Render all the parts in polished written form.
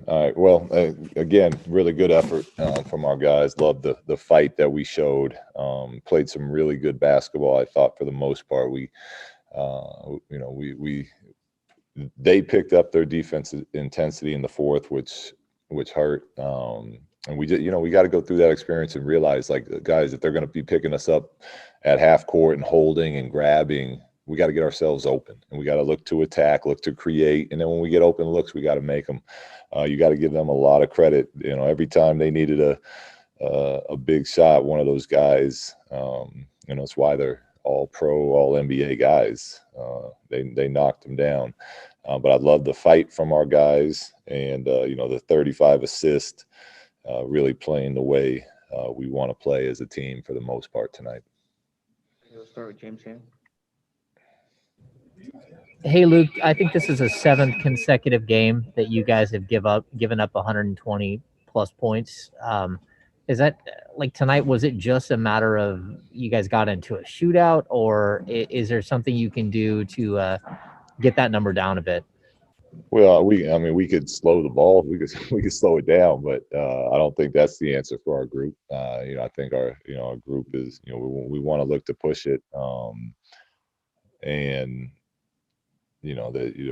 All right. Well, again, really good effort from our guys. Loved the fight that we showed. Played some really good basketball. I thought for the most part, we they picked up their defensive intensity in the fourth, which hurt. And we just, we got to go through that experience and realize, like, guys, if they're going to be picking us up at half court and holding and grabbing, we got to get ourselves open, and we got to look to attack, look to create, and then when we get open looks, we got to make them. You got to give them a lot of credit. Every time they needed a big shot, one of those guys, it's why they're all pro, all NBA guys. They knocked them down. But I love the fight from our guys, and the 35 assist, really playing the way we want to play as a team for the most part tonight. We'll start with James here. Hey, Luke, I think this is a 7th consecutive game that you guys have given up 120 plus points. Is that, like, tonight, was it just a matter of you guys got into a shootout, or is there something you can do to get that number down a bit? Well, we could slow the ball. We could slow it down, but I don't think that's the answer for our group. I think our group is, we want to look to push it, and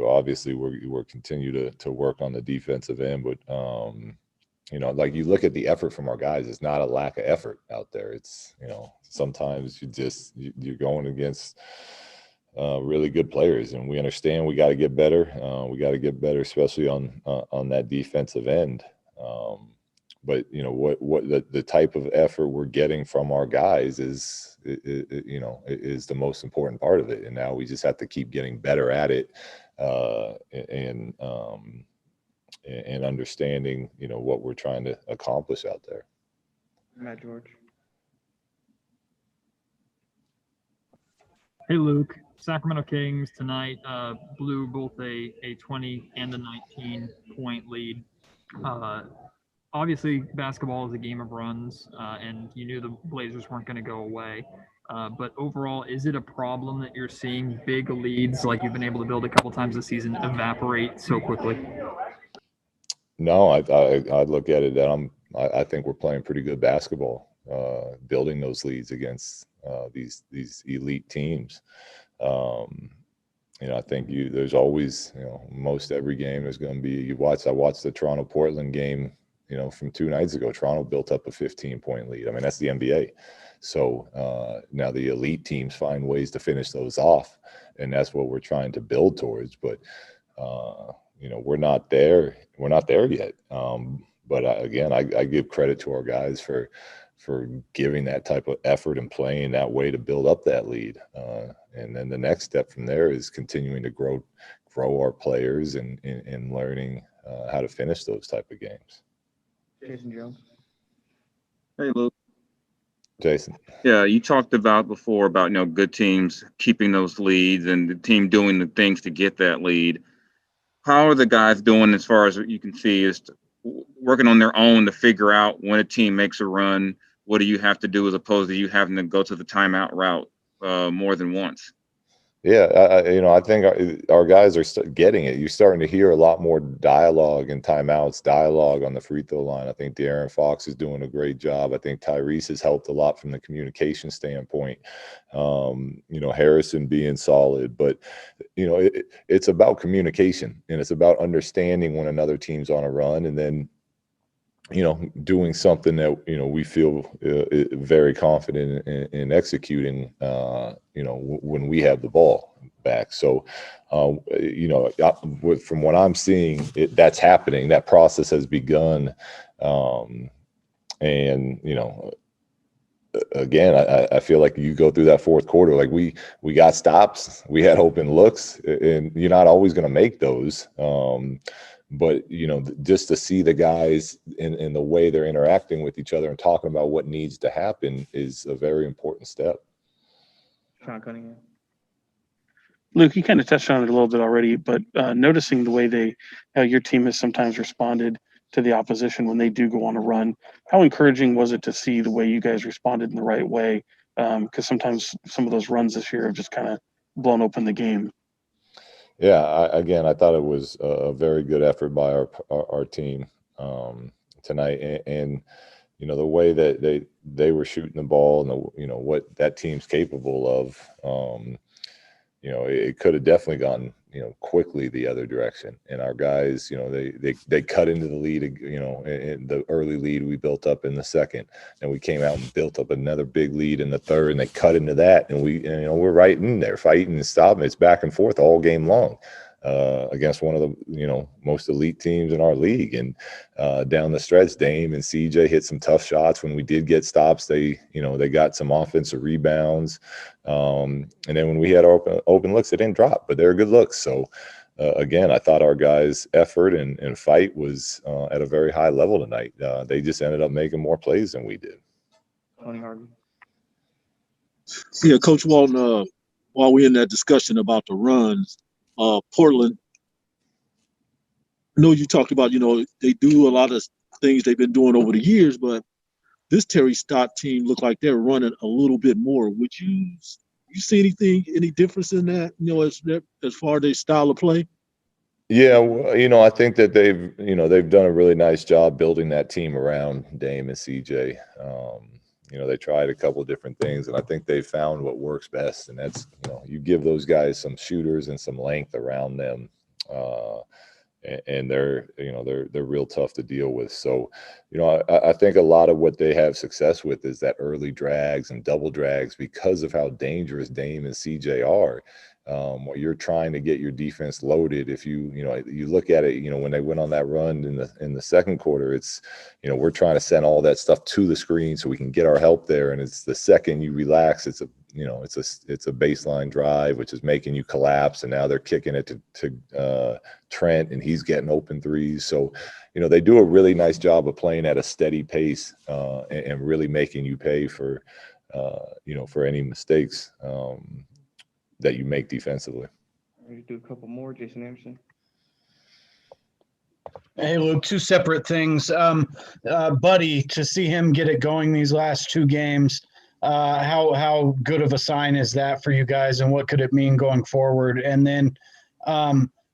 obviously we're continue to work on the defensive end, but like, you look at the effort from our guys, it's not a lack of effort out there. It's, sometimes you're going against really good players, and we understand we got to get better. We got to get better, especially on that defensive end. But what the type of effort we're getting from our guys is the most important part of it. And now we just have to keep getting better at it, and understanding what we're trying to accomplish out there. Matt George. Hey, Luke. Sacramento-Kings tonight blew both a 20 and a 19-point lead. Obviously, basketball is a game of runs, and you knew the Blazers weren't going to go away. But overall, is it a problem that you're seeing big leads, like you've been able to build a couple times this season, evaporate so quickly? No, I look at it that I think we're playing pretty good basketball, building those leads against these elite teams. I think there's always, most every game there's going to be, I watched the Toronto-Portland game, from 2 nights ago. Toronto built up a 15-point lead. I mean, that's the NBA. So now the elite teams find ways to finish those off, and that's what we're trying to build towards. But, we're not there. We're not there yet. But again, I give credit to our guys for giving that type of effort and playing that way to build up that lead. And then the next step from there is continuing to grow our players and learning how to finish those type of games. Jason Jones. Hey, Luke. Jason. Yeah, you talked about before about, good teams keeping those leads and the team doing the things to get that lead. How are the guys doing as far as what you can see is working on their own to figure out when a team makes a run? What do you have to do as opposed to you having to go to the timeout route more than once? Yeah, I think our guys are getting it. You're starting to hear a lot more dialogue and timeouts, dialogue on the free throw line. I think De'Aaron Fox is doing a great job. I think Tyrese has helped a lot from the communication standpoint. Harrison being solid, but it's about communication, and it's about understanding when another team's on a run, and then doing something that we feel very confident in executing when we have the ball back. So from what I'm seeing, that's happening. That process has begun, and again, I feel like you go through that fourth quarter, like we got stops, we had open looks, and you're not always going to make those. But, just to see the guys in the way they're interacting with each other and talking about what needs to happen is a very important step. Sean Cunningham. Luke, you kind of touched on it a little bit already, but noticing the way how your team has sometimes responded to the opposition when they do go on a run, how encouraging was it to see the way you guys responded in the right way? Because sometimes some of those runs this year have just kind of blown open the game. Yeah, again, I thought it was a very good effort by our team tonight, and the way that they were shooting the ball and what that team's capable of. It could have definitely gone quickly the other direction, and our guys, they cut into the lead, in the early lead we built up in the second, and we came out and built up another big lead in the third, and they cut into that, and we're right in there fighting and stopping. It's back and forth all game long. Against one of the most elite teams in our league, and down the stretch, Dame and CJ hit some tough shots. When we did get stops, they got some offensive rebounds, and then when we had open looks, they didn't drop, but they were good looks. So again, I thought our guys' effort and fight was at a very high level tonight. They just ended up making more plays than we did. Tony Harvey. Yeah, Coach Walton, while we're in that discussion about the runs, Portland, I know you talked about, they do a lot of things they've been doing over the years, but this Terry Stott team looked like they're running a little bit more. Would you see any difference in that, as far as their style of play? Yeah, well, I think that they've done a really nice job building that team around Dame and CJ. They tried a couple of different things, and I think they found what works best. And that's, you give those guys some shooters and some length around them, and they're real tough to deal with. So, I think a lot of what they have success with is that early drags and double drags because of how dangerous Dame and CJ are. You're trying to get your defense loaded. If you look at it, when they went on that run in the second quarter, it's, we're trying to send all that stuff to the screen so we can get our help there. And it's the second you relax, it's a baseline drive, which is making you collapse. And now they're kicking it to Trent, and he's getting open threes. So, they do a really nice job of playing at a steady pace and really making you pay for any mistakes that you make defensively. Ready to do a couple more, Jason Anderson. Hey, Luke, two separate things. Buddy, to see him get it going these last two games, how good of a sign is that for you guys, and what could it mean going forward? And then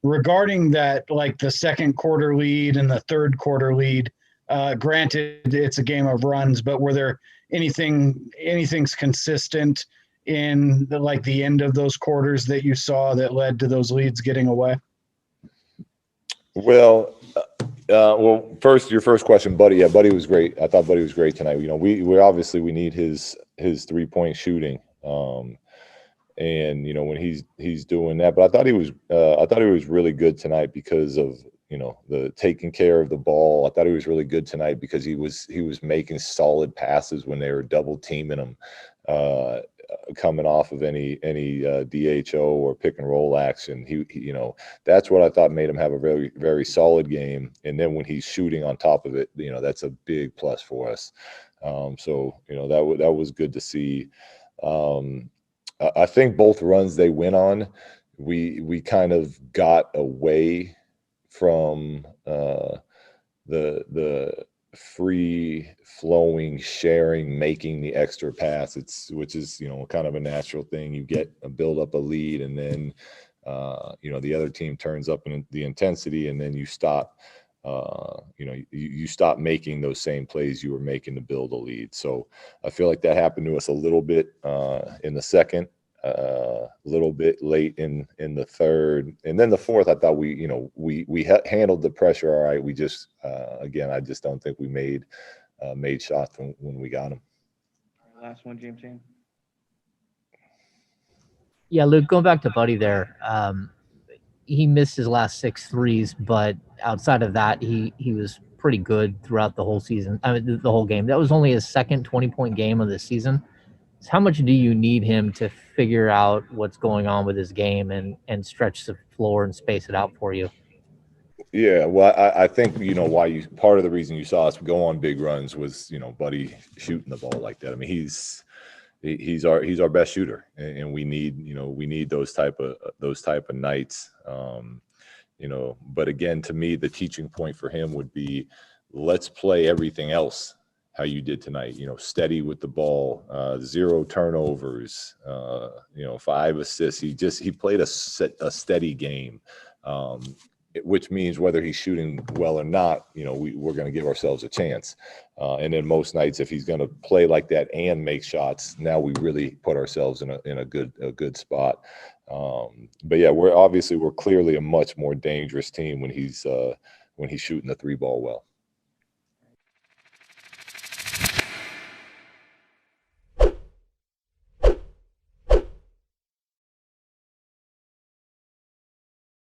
regarding that, like the second quarter lead and the third quarter lead, granted it's a game of runs, but were there anything's consistent in the end of those quarters that you saw that led to those leads getting away? Well, first, your first question, Buddy. Yeah, Buddy was great. I thought Buddy was great tonight. We obviously we need his 3-point shooting, and when he's doing that. But I thought he was really good tonight because of the taking care of the ball. I thought he was really good tonight because he was making solid passes when they were double teaming him, coming off of any DHO or pick and roll action. He that's what I thought made him have a very, very solid game. And then when he's shooting on top of it, that's a big plus for us. So that was good to see. I think both runs they went on, we kind of got away from the free flowing, sharing, making the extra pass. Which is kind of a natural thing. You get a build up a lead, and then the other team turns up in the intensity, and then you stop. You stop making those same plays you were making to build a lead. So I feel like that happened to us a little bit in the second, a little bit late in the third, and then the fourth. I thought we handled the pressure all right. We just again, I just don't think we made shots when we got them. Last one, James Ham. Yeah, Luke, going back to Buddy there, he missed his last 6 threes, but outside of that, he was pretty good throughout the whole season. I mean, the whole game. That was only his second 20-point game of the season. So how much do you need him to figure out what's going on with his game and stretch the floor and space it out for you? Yeah, well, I think why part of the reason you saw us go on big runs was Buddy shooting the ball like that. I mean, he's our best shooter, and we need those type of nights. But again, to me, the teaching point for him would be, let's play everything else how you did tonight. You know, steady with the ball, 0 turnovers, 5 assists. He played a steady game, which means whether he's shooting well or not, we're going to give ourselves a chance. And then most nights, if he's going to play like that and make shots, now we really put ourselves in a good spot. But yeah, we're clearly a much more dangerous team when he's shooting the 3 ball well.